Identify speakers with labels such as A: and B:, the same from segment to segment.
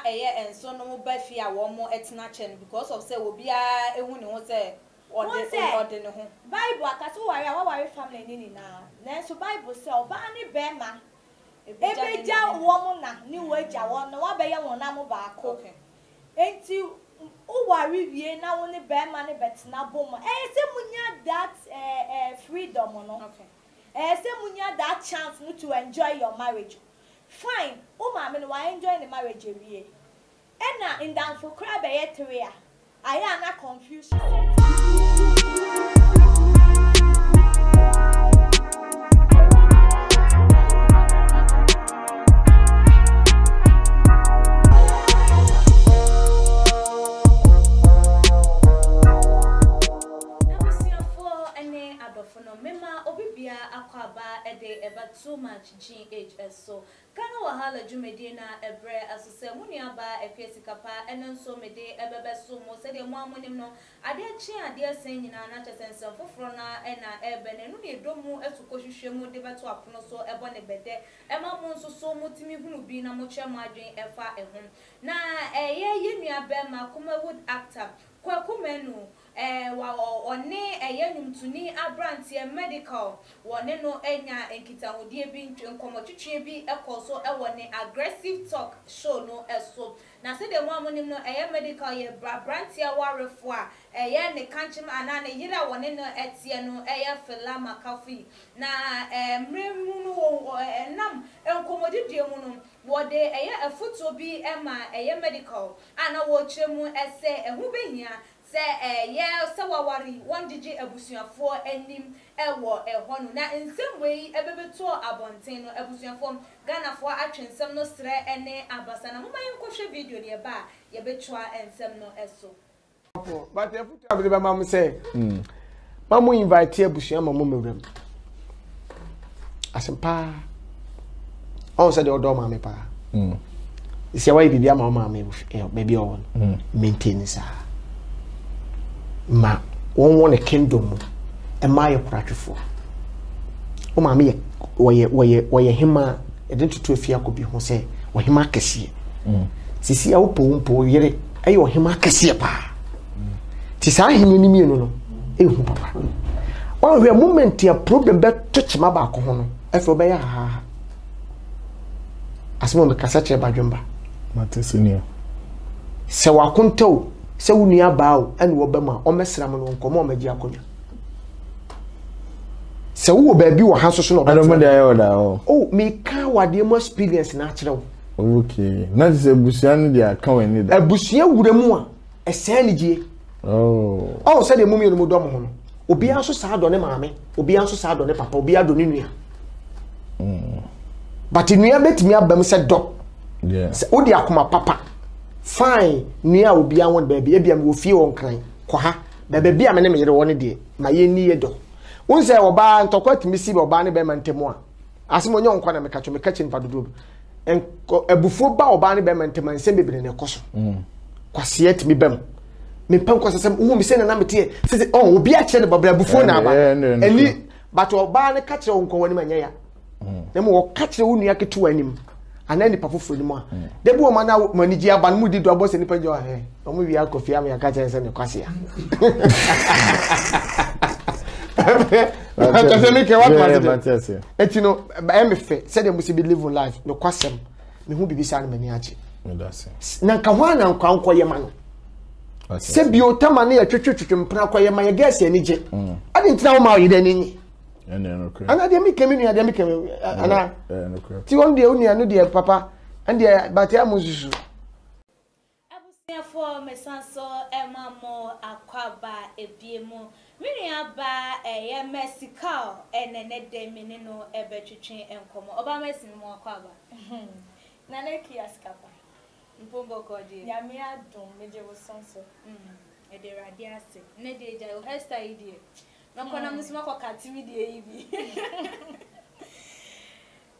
A: eye enso no mo ba fi a wo mo etena chen because of say obi a ehu ne ho say ode ne ho
B: Bible akaso wari a wari family ni na so Bible say oba ni be ma ebeja wo mo na ni wo eja wo na wa be ye won na mo ba ko enti o wari wie na wo ni be ma ni betena bom say munya that freedom no say munya that chance no to enjoy your marriage fine o ma me no wa enjoy the marriage wie ena in dan for cry be ye 3 a aya na confusion
A: akwaba ede eba too much GHS so kana wahala jumedi na ebre asose muniaba epesikapa enenso mede ebebe so mo se de mo amonim no ade chi ade asen nyina na chesensem foforo na na ebe ne no ne domu esukohwehwe mu de beto apono so ebo ne bede ema mo nso so mutimi hunu bi na mo che mo adwen efa ehun na eye yenuabe ma Kumawood actor kwakumenu wa one eyenumtuni abrantie medical wone no enya enkitahudie bi nkomotwetwe bi ekoso ewone aggressive talk show no eso na se de mo amonim no medical ye brantie warefo a ne kanchim ana ne yira wone no etie no Fela Makafi na mremu no nam enkomodidie mu no wode afuto bi ema medical ana wo chemu ese ehu behia se se wawari wondije abusuafo anim ewo ehonu na nsemwe ebebeto abonten no abusuafo Ganafo atwensem no sre ene abasa na moma yenkohwe video ne ba ye betwa ensem no eso
C: but efutu abiri ba mam say mamu invite abusua mamu mewram asempa on say de odo mame pa isi awai bibia mama me baby on maintain sa ma won won a kingdom e ma ye pratwefo o ma me ye hima e den tutu afia ko bi ho se wo hima kese sisi a wo pompo yere e wo hima kese pa ti sa himi ni mienu no e hu papa o hwe moment ya problem be tochima ba ko ho no e fe obe ya ha asimo me kasa che badwemba
D: matesenia
C: se wakonto se wunua baawo ene wo bema o mesra mo no nkomo o magi akonya se wo baabi wo ha so no
D: adom de ayo da
C: oh me ka wade mo experience na kire wo
D: okay na se busua no dia ka wani da
C: abusua wuramu a ese ne gie oh se de mumie no modom ho no obi anso sa do ne maame obi anso sa do ne papa obi ado ne nua but nua betimi abam se do se odi akoma papa fine nua obi anwo baabi ebia me wo fie won kran kwa ha baabi a me ne me yere won de ma ye ni ye do wonse oba ntokwa timi si oba ne be mantemu a asimo nyo nkwa na me kacho me kachi nfa dodo ebufuo ba oba ne be mantemu nsem bebre ne koso kwase atimi bam me pan kwasasem wo mi se na mete se obi a kire ne babra ebufuo na aba eni but oba ne kachi wonko wani manya ya na mo kachi wo nua ketu anim ana ni pafofo ni mo a debu o mana maniji aba no mudi do abose ni panjo a o mo wi akofi am ya kachi se ne kwase ya Because me ke what was it? Et you know, I fe said they must be living life. No kwasem. Me hu bibi sa na mani age. Na nka ho na nka nko ye ma no. Se bi o tama na ya twetwetwe mpra kwa ye ma ye gas ani je. Ade ntina wo ma o ye da ni. Ana de me kemi nua de me kemi ana. Ti won de onua no de papa and de batia muzuzu.
A: Abusiafo mesanso emamo akwaba ebiemu. Miriaba Mexico enene de menino ebetwetwe enkomo oba mesi mo akwaba
B: na neki askapa
A: mpombo koji
B: ya mi adom meje wo sonso
A: e de radiase ne de ja o hesta idie na kona musima kwa katimi de yibi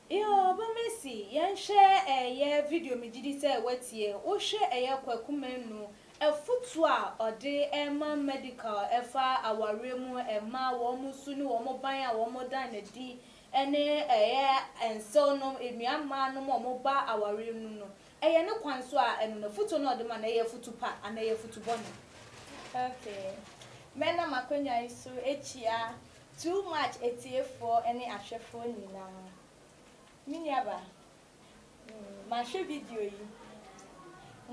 A: yo oba mesi yenhwe ye video megidi se watie wo hwe kwakumenu efutu a ode ema medical efa awaremu ema wo musu ni wo mo ban a wo mo dan na di ene enso no enuama no mo ba awaremu no eye no kwan so a eno no foto no de ma na eye foto pa ana eye foto boni.
B: Okay. Mena makonya isu echia too much etiefo any ahwefo nyina. Miniaba. Ma hwe video yi.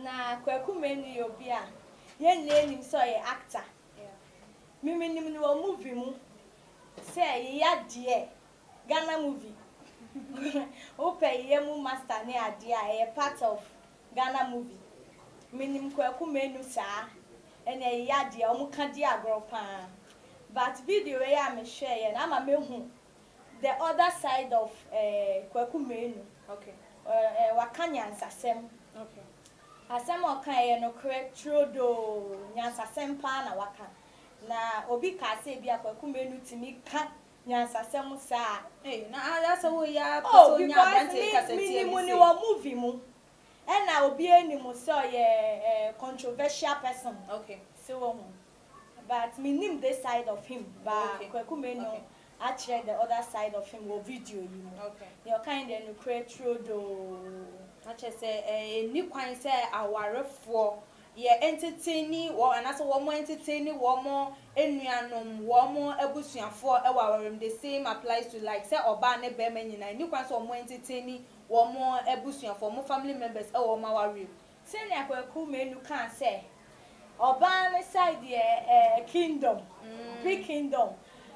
B: Na kwaku menu yi obi a ye nnenim so ye actor. Miminim ni wo movie mu. Say ye ade Ghana movie. Ope ye mu master ne ade a part of Ghana movie. Minim kwaku menu saa. Ene ye ade o mu ka di agro but video we ya me share na ma mehu the other side of kwaku menu.
A: Okay.
B: Wakanya nsasem.
A: Okay.
B: Asem okan ye no correct trodo nyansasem pa na waka. Na obi ka se bia kwaku menu timi ka nyansasem sa.
A: Na that's how ya person nya abante ka se tie
B: mi ni wo movie mu. And na obi enimu so ye controversial person.
A: Okay.
B: So but me name this side of him but kwaku menu actually the other side of him wo video yi mu.
A: Okay.
B: You kind of no create trodo.
A: Actually say ni kwan say awarefo ye entertain wo anaso wo mo entertain wo mo enuanom wo mo abusuafo e wawarem the same applies to like say oba ne be manyina ni kwan so mo entertain wo mo abusuafo mo family members e wo ma warem
B: say na kwaku menu kan say oba ne side ye kingdom big kingdom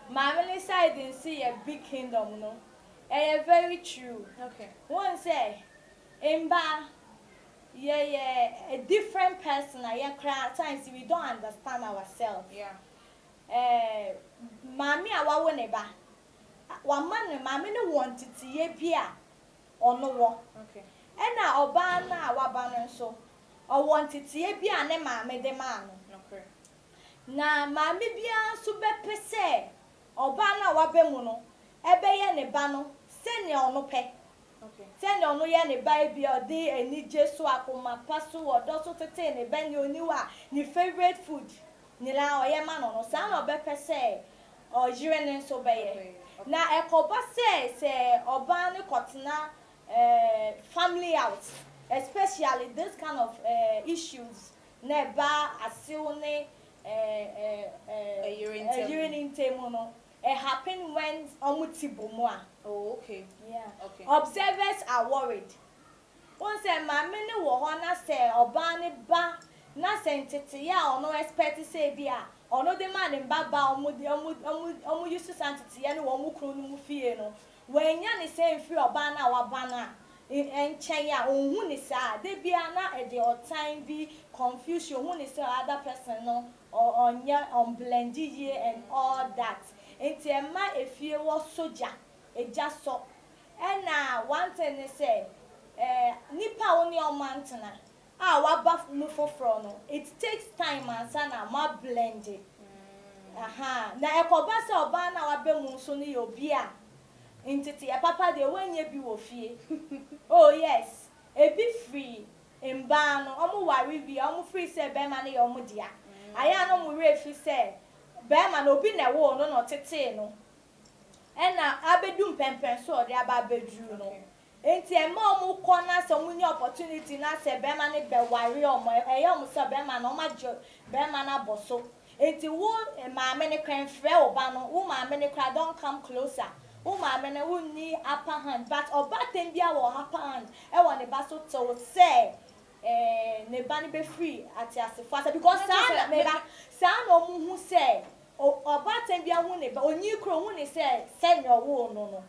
B: mamily side in see a big kingdom no very true.
A: Okay.
B: One say Emba a different person at times we don't understand ourselves.
A: Yeah.
B: Mami awawo neba. Wa man mami no want it ye bia ono wo.
A: Okay.
B: Ena oba na awaba no so. O want it ye bia ne mami de ma no.
A: Okay.
B: Na mami bia so be pese oba na awabe mu no ebe ye ne ba no se ne ono pe.
A: Okay.
B: Send on no ne baby or day and need Jesu akoma pasu or doso tete ne ben you niwa ni favorite food ni la o ye man no sa no be pese o jire so be na ekoba say oba ne kotena family out especially this kind of issues na ba asil ne urine intake no it happen when omutibomo.
A: Oh, okay.
B: Yeah.
A: Okay.
B: Observers are worried. One say mama ne wo ho na say oba ne ba na say ntete ya ono expect say bia ono de man mba ba omu use santete ya ne wo mu kru no mu fie no wanya ne say mfi oba na wa ba na enchen ya ohun ni sa de bia na e de time bi confusion ohun ni say other person no onya on blend ye and all that. Enti ema efie wo soja eja so ena one thing is say nipa woni o mantena wa ba mu foforo no it takes time ansa na ma blend it. Na ekoba se oba na wa be mu so ni obi a ntiti ya papa de wenye bi wo fie. Oh yes ebi free mba no omo wari bi omo free se be ma na ye omo dia aya no mu refi se be ma na obi na wo no tete no ena abedum pempen so ode aba bedru no enti e ma omu ko na se munye opportunity na se be ma ne be wari omo omo se be ma na omo jo be ma na boso enti wo ma me ne kwen frɛ oba no wo ma me ne kra don't come closer wo ma me ne wo ni upper hand but oba tem bia wo upper hand e wo ne ba so to say ne ba ne be free ati asefo because sa me ba sa no mu hu say oba tem bia hu ne ba onyi kro hu ne say no wo no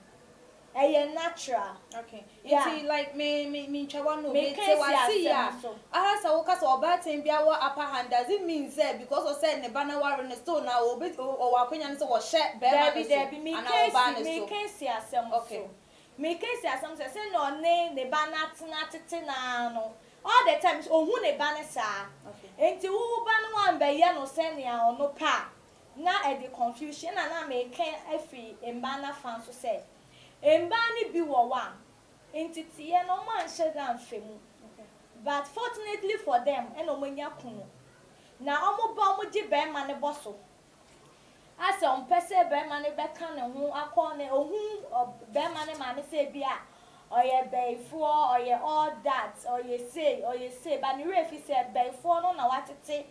B: natural.
A: Okay.
B: Yeah.
A: It's like me chawa no
B: me
A: say wa see ya.
B: so
A: Sa wo ka so oba tem bia wo upper hand does it mean say because o say ne ba na ware ne so na obi o wa kwanya ne so wo she be ma ne so
B: me can see asem so me can see asem say no ne ba na tete na no all the times ohun ne ba ne sa enti wo ba no wan be ye no say ne a ono pa na e the confusion na me can afi emba na fan so say emba ni bi wo wa entity ye no man shegan femu but fortunately for them eno manya kunu na omo ba omo gi be ma ne boso ase on pese be ma ne be kan ne ho akọ ne ohun be ma ne say bia oye before oye all that oye say but ni refi say before no na watete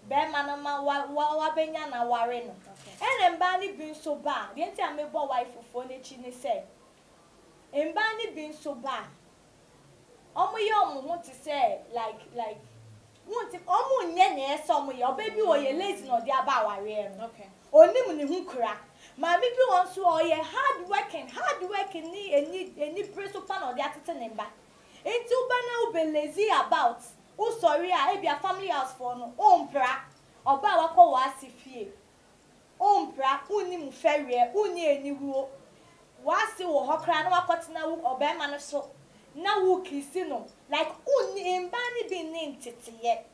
B: be man ma wa benya na ware no ene mba ni bi so ba de nti amebo wife fofo ne chi ni say mba ni bi so ba omo ye omo ho ti say like won't omo nye na eso omo ye oba bi oye lazy no de aba ware no onim ni hu kura ma mi bi won so oye hard working ni eni preso pan o de atete ne mba enti uba na ube lazy about o sorry a e bia family house for no o mpra oba wakọ wa asifie o mpra uni mu ferie uni eniwuo wasi wo hokra na wakọtina wu oba ma no so na wu kisi no like uni mba ni bi ni ntete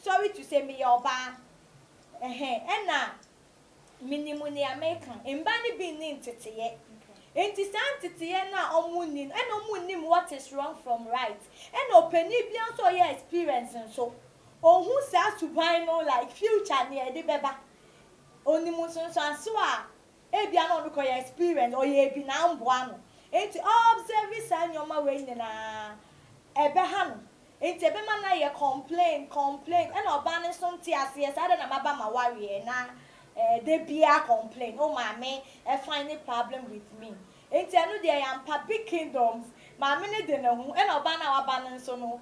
B: sorry to say me oba ena minimum ni American mba ni bi ni ntete enti santete na omuni ena omuni what is wrong from right ena openi bia so your experience so ohun sa suban no like future ni e de beba onimu so aso a e bia na onko your experience o ye bi na mbo ano enti observe sa nyoma we na ebe ha no enti ebe ma na ye complain ena oba ne so nti ase sa na maba ma ware na they be a complain oh mama find a problem with me enti anu dey am big kingdoms mama ne de na hu e na oba na wa ba no so no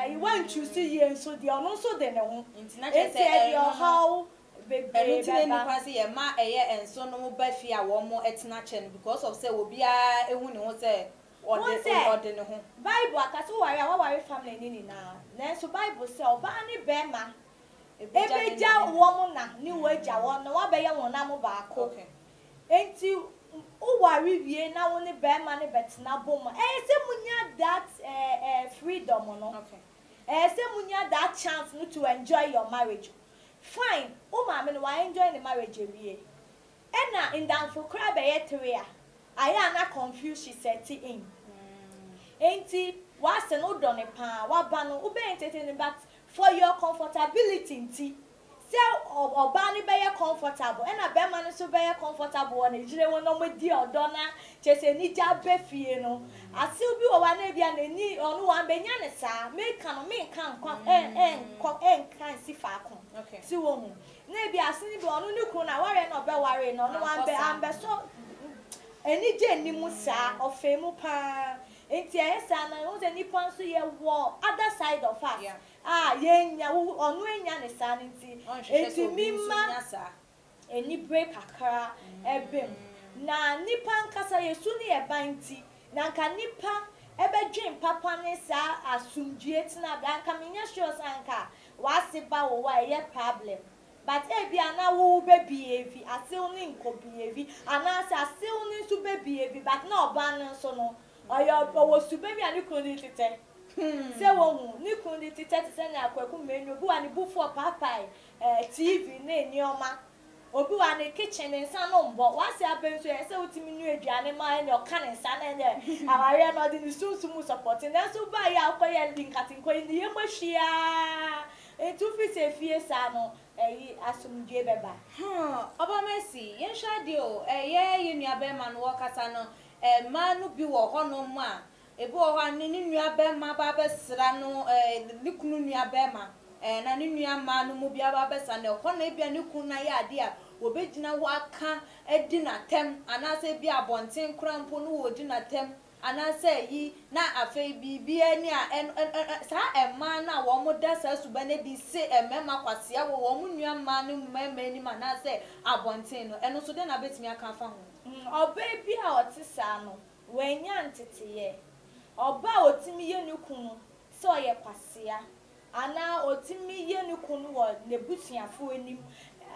B: you want to see ye so dey ono so de na hu enti na say your how big baby
A: ni kwase ye ma eye enso no ba fi a wo mo etina chen because of say obi a ehu ne ho say ode ne ho
B: Bible akase ware family ni na so Bible say oba ni be ma ebeja wo na ni waja wo na wa be ye won na mo ba ko enti o wari wie na wo ni be ma ni betina bom se munya that freedom no se munya that chance no to enjoy your marriage fine o ma me no wa enjoy the marriage wie ena in dan for cry be ye 3 a aya na confuse she set in enti wa se no do ne pa wa ba no u be entertain but for your comfortability nti se oba ni be ye comfortable ena be ma ni so be ye comfortable won ejire won no modi odo na chese ni ja be fie no ase obi wo wa na bia na ni onu wa be nya ne sa me kan kan si fa kon si wo hu na bia ase ni be onu ni kru na ware na obe ware no no wa be ambe so eni je ni mu sa ofemu pa enti esa na wo ze ni panso ye wo other side of us yenya onu enya ne sa nti enti mimma eni break akara ebem na nipa nkasa yesu ni e banti na nka nipa ebe dwen papa ne sa asumdue tina ga nka menya sure sanka wasiba wo wa ye problem but bia na wo be behave ase oni nko behave ana ase oni su be behave but na oba no so no oyo wo su be bia ni kuni tete se wo hu ni kuni tete se na akwaku menu obi wa ni bufu papa TV na enioma obi wa ni kitchen nsa no mbo wase abenso ye se otimi nu aduane ma ne oka ne nsa na ne aware no de ni sunsumu support na so ba ya akoye linkatinko ni ye mahia etu fi se fie sa no asumdue beba
A: oba Mercy yen shade o ye nua be ma no wakasa no ma no bi wo ho no ma ebi wo ho ani ni nua be ma ba be sra no ni kunu nua be ma na ni nua ma no mu bia ba be sa na ho na bia ni kunu na ya ade a obegina wo aka edi na tem anase bi abonten krampo no wo di na tem anase yi na afei bibi ani a sa ema na wo mo da sa suba na bi se emema kwase a wo mo nua ma no mema ni ma na se abonten no eno so de na betimi aka fa ho
B: oba bi a otisa no wenya ntete oba otimi ye nukunu so ye kwasea ana otimi ye nukunu wo nebusuafo anim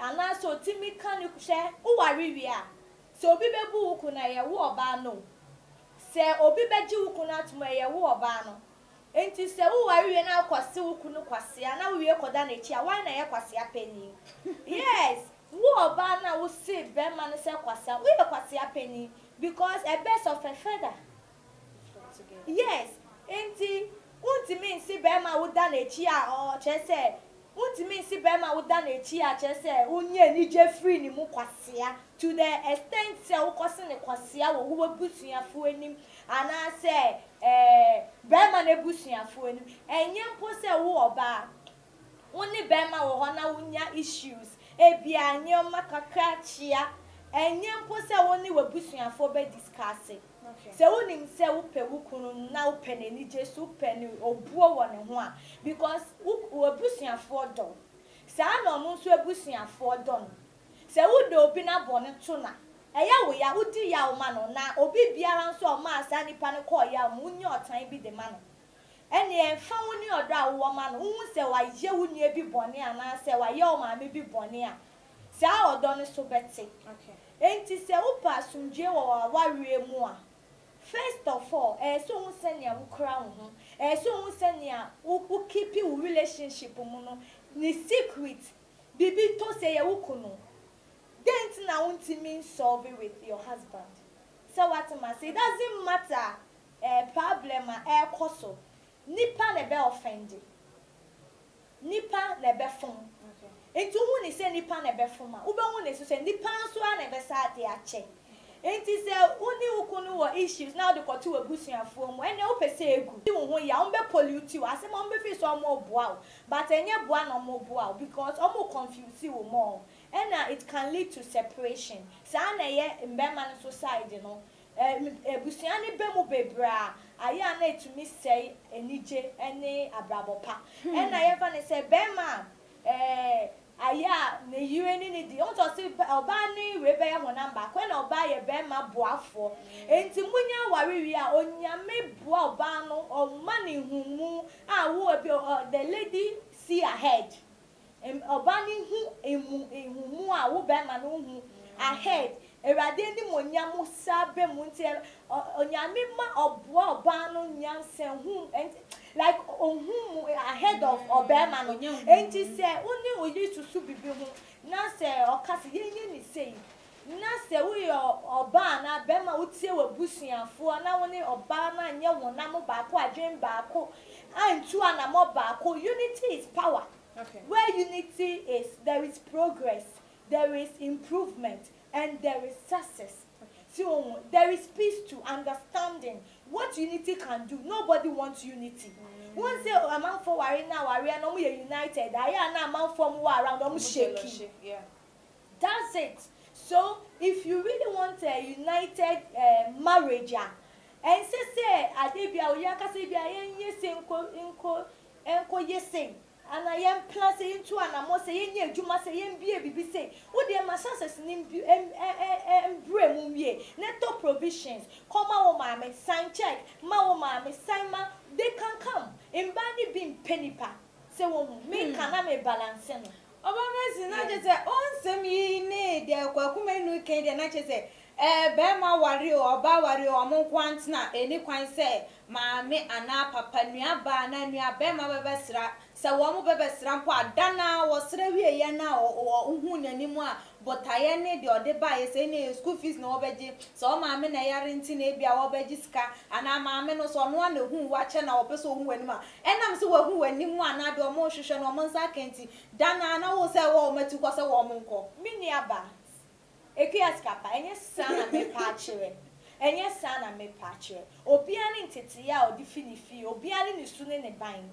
B: ana so otimi kan hwe uware wi a so obi bebu uku na ye wo oba no se obi beji uku na atuma ye wo oba no enti se uware wi na kwase uku no kwasea na wie koda na echi a wan na ye kwasea peni yes wo oba na wo se be man se kwasea we ye kwasea peni because a best of a feather yes enti untimi nsi be ma wo da na echi a o chese untimi nsi be ma wo da na echi a chese unye ni je free ni mu kwasea to the extent se wo kwase ne kwasea wo wo busuafo anim ana se bema na busuafo anim enye mpo se wo oba woni bema wo ho na wonya issues ebia anyoma kakra chia enye mpo se woni wabusuafo be discuss se wonim se wo pe wukunu na wo pe nani Jesu pe ni obuo wo ne ho a because wabusuafo do se ana no nso abusuafo do no se wo do obi na bone to na eya wo ya udi ya wo ma no na obi biara nso o ma asa nipa ne call ya mu nyi otan bi de ma no ene enfa woni odo a wo ma no hu se wa ye woni bi bone ana se wa ye o ma me bi bone a se a odo ne so beti enti se wo pa sumdwe wo wa wie mu a first of all so hu se ne wo kra wo ho so hu se ne wo keep your relationship mu no ni secret bibi to se ye wo kuno dent na untimi solve it with your husband. So what am I say? It doesn't matter problem koso. Nipa nebe offended. Nipa nebe fun. Okay. Into who ni say nipa nebe fun ma. Ube who ni say nipa nso a nebe sa ate ache. Enti say uni ukunu wo issues now the kotu abusuafo mu. Ene wo pese egu. Ti wo ho ya wo be pollute wo. Ase mo be fi so mo boa. But enye boa no mo boa because omo confuse wo more. And it can lead to separation. Sana ye mbema no society no. Ebusuani be mu bebra. Aya na etumi say enije ene abrabopa. And I ever ne say bema aya ne yueni ni di. On to say oba ni we be ho number. When oba ye bema boafo. Enti munya wari wi a onyame boa oba no o mani humu a wo be the lady see ahead. Obani hu emu a wo be ma no hu ahead erade ni monyamu sabe mu nti onyame ma oboa oba no nyanse hu like ohun ahead of obema no enti se oni oyi susu bibi hu na se okase yenye ni sei na se wo yo oba na bema utie wabusuafo na woni oba na nye wonam ba ko adwen ba ko antu anamo ba ko unity is power. Okay. Where unity is, there is progress, there is improvement, and there is success. Okay. So there is peace to understanding what unity can do. Nobody wants unity. Once a man for worry now, worry and we are united. I am now man for more around them shaking. Yeah. That's it. So if you really want a united marriage, and say Adebia Oyaka say enko yesing. And I am plus into an amos saying, you must say, be say, what the masses in Bremumye, netto provisions, come out, mammy, sign check, mammy, sign ma, they can come. In Bandy being penny pa, so me can I may balance. Obama not just say, on some ye need their Quakumen weekend, and I just say, Bema warrior or ba warrior or monk na any quine say, Mammy and papa nua ba na nua bema bebesra se wo mo bebesra mpo adana wo sra wie ye na o hu nanimu a botaye ne de ode ba ye se ne school fees na obeji so mammy na yare nti na bia wo beji sika ana mammy no so no na hu wa che na wo peso hu wani ma enam se wo hu wani mu ana de o mo hwehwe no mo nsa kenti dana na wo se wo matu ko se wo mo nko mini aba ekiaskapa enye sana me pachire enye sana me pachire obiani ntete ya odi finifi obiani ni sune ne ban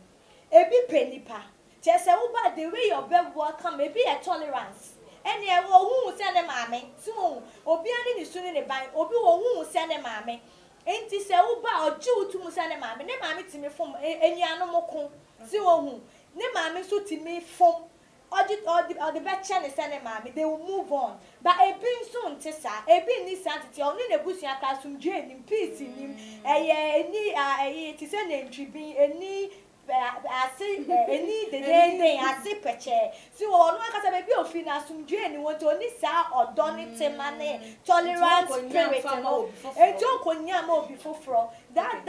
B: ebi penipa chese wo ba the way your baby welcome ebi a tolerance ene e wo hu se ne maame ti wo obiani ni sune ne ban obi wo hu se ne maame enti se wo ba oji utu se ne maame timi fom eni anomoko ti wo hu ne maame so timi fom or the better ne send mommy, they will move on. But a being soon tessa, a being this sanctity, only the bush and castle drain in peace in him, a to send entry be any. I say any the day I say peche. So all one can be of finna some journey want to only sa or donate money, tolerance, spirit, and don't conyamo before fraud. That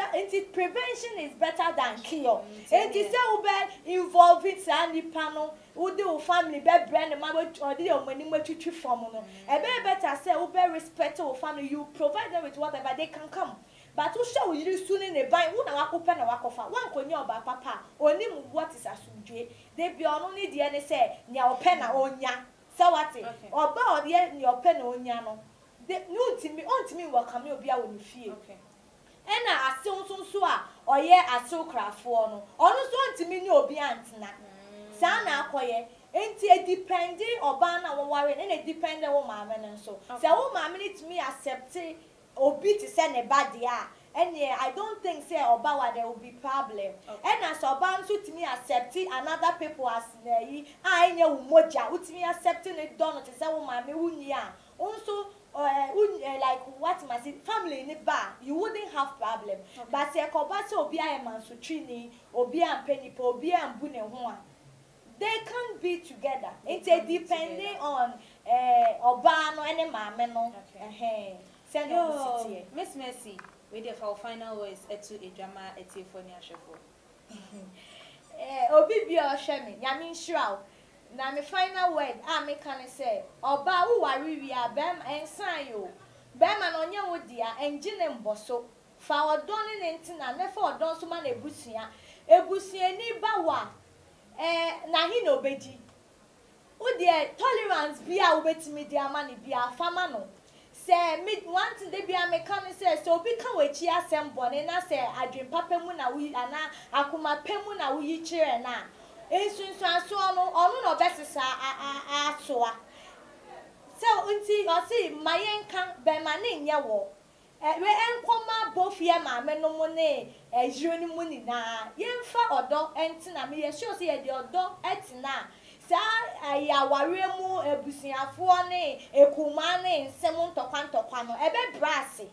B: prevention is better than cure. And it's so bad involving sandy panel. Who do family bed brand and mother or the money to form. A better say, who bear respect to family, you provide them with whatever they can come. But who shall you soon in a buy one open a walk of one conyo by papa, only what is assumed. They be only the NSA, near pen on ya. So what it or bow the your pen on yano. They knew to me on to me what come you be out in the field. ena ase nso a oye ase krafo no ono so ntimi ni obi antena sa na akoye enti e depending oba na wo ware na depend wo maame no so se wo maame ni timi accept obi ti se ne bade a ene I don't think say oba wa there will be problem ena so oba nso timi accept another people as na yi a enye wo moja utimi accept ne don ti se wo maame wunyi a also like what my family in the bar, you wouldn't have problem. But say kobase obi ayeman so trini, obi ampeni po, obi ambune ho. They can't be together. It's depending on oba no any mama no. Send you
A: Miss Mercy, we dey for final words to a drama for Niashefo.
B: Obi bi o shemi, nyame nshira. Na me final word me can say oba wo ware wi abem ensan yo bem na onye wo dia engine mboso fa odon ne ntina ne fa odon so ma na ebusia ni ba wa na hi na obedi wo dia tolerance bia wo betimi dia ma ne bia fama no say me want de bia me can say so obi kan wachi asem bone na say adwen papa mu na wi ana akoma pemu na wi kire na ensunsu aso onu no besisa asoa so unti o si mayenka be ma ne nye wo we enkoma bofie ma me no mu ne ejiro ni mu ni na yemfa odo entina me ye sure say ye de odo etina sa ayaware mu ebusiafo ne ekuma ne nsem ntokwa no ebe brase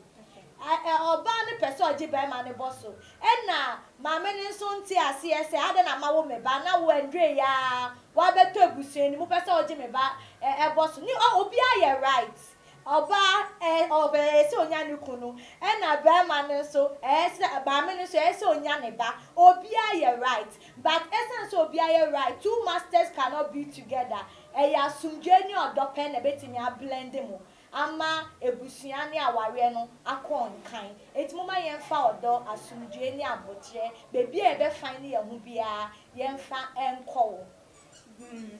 B: oba ne pese oji be ma ne boso na maame ne so nti ase ese ade na mawo me ba na wo ndwe ya wa beto ebusuan ni mu pese oji me ba boso ni obi aye right oba obe se onya ne kunu na be ma ne so ese maame ne so ese onya ne ba obi aye right but essence obi aye right two masters cannot be together ya sumdwe ni odope na betimi a blend mu ama ebusuan ni aware no akon kan etimoma yemfa odo asumdue ni abotre bebi e be fan ni yahu bia yemfa enko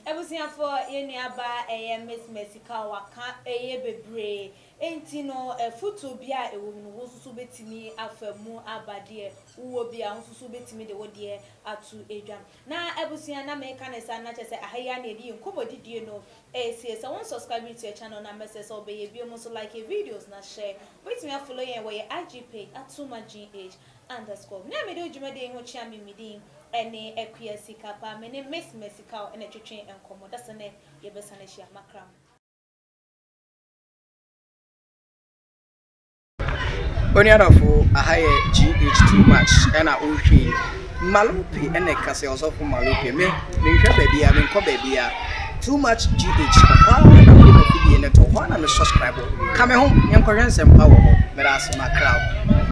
A: ebusuan for ye ni aba Miss Mercy waka bebre enti no foto bia ewo no wo susu betimi afamu abade wo bia wo susu betimi de wo de atu edwan na ebusuan na me kanesa na chese ahaya na edi nkobodidie no say so one subscribe to your channel na message so be bi mo so like videos na share betimi follow yen wo ye IG page @tumagh_. Na me do jumade ho chia me midin ene ekwia sikapa me ne Miss Mercy ene twetwen enkomo da sene ye besane hia makram
E: Oniadafo ahaye GH too much ena ohwe Malupi ene kase osofo Malupi me hwe bebia me nko bebia too much GH na me fidie ne to ho na me subscribe ka me ho nyenko hwensem pa wo ho me da asema crowd